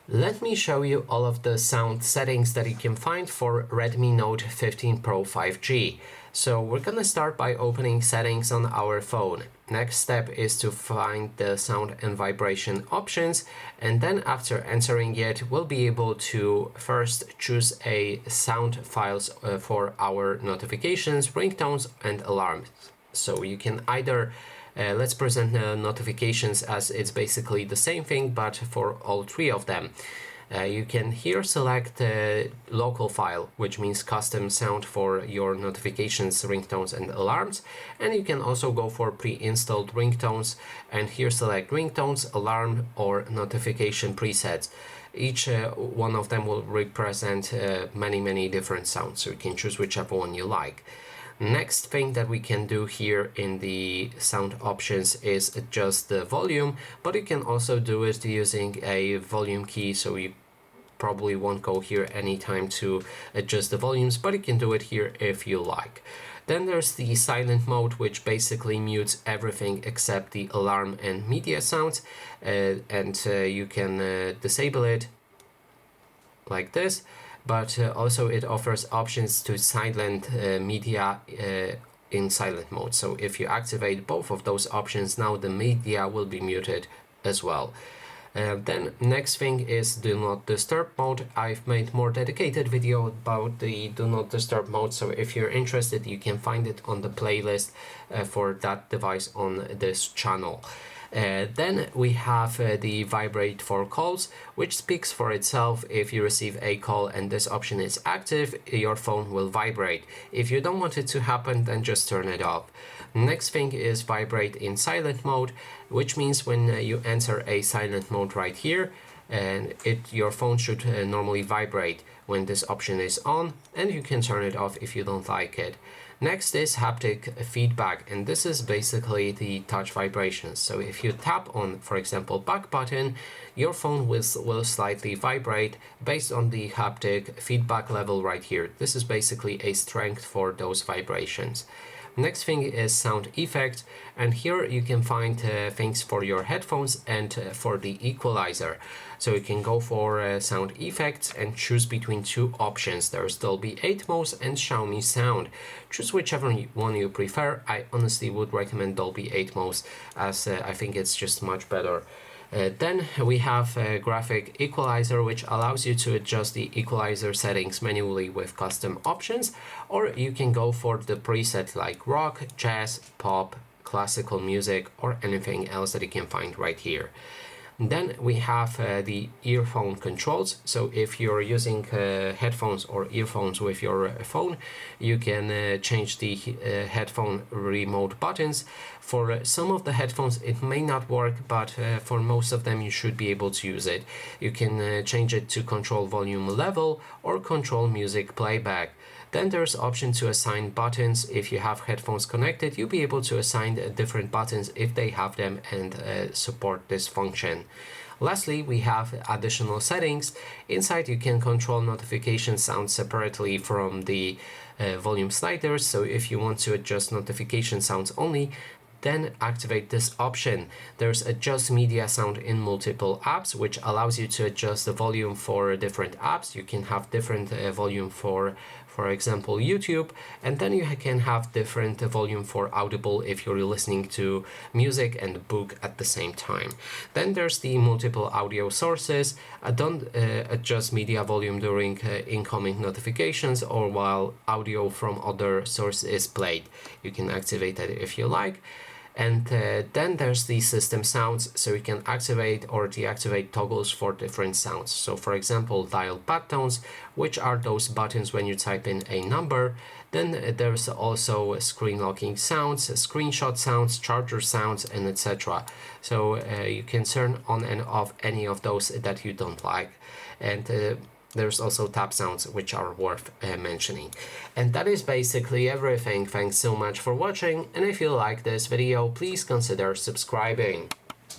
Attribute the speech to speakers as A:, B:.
A: Let me show you all of the sound settings that you can find for Redmi Note 15 Pro 5G. So we're gonna start by opening settings on our phone. Next step is to find the sound and vibration options, and then after entering it, we'll be able to first choose a sound files for our notifications, ringtones and alarms. So you can either let's present notifications as it's basically the same thing, but for all three of them. You can here select local file, which means custom sound for your notifications, ringtones and alarms. And you can also go for pre-installed ringtones and here select ringtones, alarm or notification presets. Each one of them will represent many different sounds, so you can choose whichever one you like. Next thing that we can do here in the sound options is adjust the volume, but you can also do it using a volume key, so you probably won't go here anytime to adjust the volumes, but you can do it here if you like. Then there's the silent mode, which basically mutes everything except the alarm and media sounds, and you can disable it like this. But also it offers options to silent media in silent mode. So if you activate both of those options, now the media will be muted as well. Then next thing is do not disturb mode. I've made more dedicated video about the do not disturb mode, so if you're interested you can find it on the playlist for that device on this channel. Then we have the vibrate for calls, which speaks for itself. If you receive a call and this option is active, your phone will vibrate. If you don't want it to happen, then just turn it off. Next thing is vibrate in silent mode, which means when you enter a silent mode right here, and your phone should normally vibrate when this option is on, and you can turn it off if you don't like it. Next is haptic feedback, and this is basically the touch vibrations. So if you tap on, for example, back button, your phone will slightly vibrate based on the haptic feedback level right here. This is basically a strength for those vibrations. Next thing is sound effects, and here you can find things for your headphones and for the equalizer. So you can go for sound effects and choose between two options. There's Dolby Atmos and Xiaomi Sound. Choose whichever one you prefer. I honestly would recommend Dolby Atmos, as I think it's just much better. Then we have a graphic equalizer, which allows you to adjust the equalizer settings manually with custom options, or you can go for the preset like rock, jazz, pop, classical music, or anything else that you can find right here. Then we have the earphone controls. So if you're using headphones or earphones with your phone, you can change the headphone remote buttons. For some of the headphones it may not work, but for most of them you should be able to use it. You can change it to control volume level or control music playback. Then there's option to assign buttons. If you have headphones connected, you'll be able to assign different buttons if they have them and support this function. Lastly, we have additional settings. Inside you can control notification sound separately from the volume sliders. So if you want to adjust notification sounds only, then activate this option. There's adjust media sound in multiple apps, which allows you to adjust the volume for different apps. You can have different volume for example, YouTube, and then you can have different volume for Audible if you're listening to music and book at the same time. Then there's the multiple audio sources. Don't adjust media volume during incoming notifications or while audio from other source is played. You can activate that if you like. And then there's the system sounds, so you can activate or deactivate toggles for different sounds. So for example, dial pad tones, which are those buttons when you type in a number. Then there's also screen locking sounds, screenshot sounds, charger sounds, and etc. So you can turn on and off any of those that you don't like. And there's also tap sounds, which are worth mentioning. And that is basically everything. Thanks so much for watching, and if you like this video, please consider subscribing.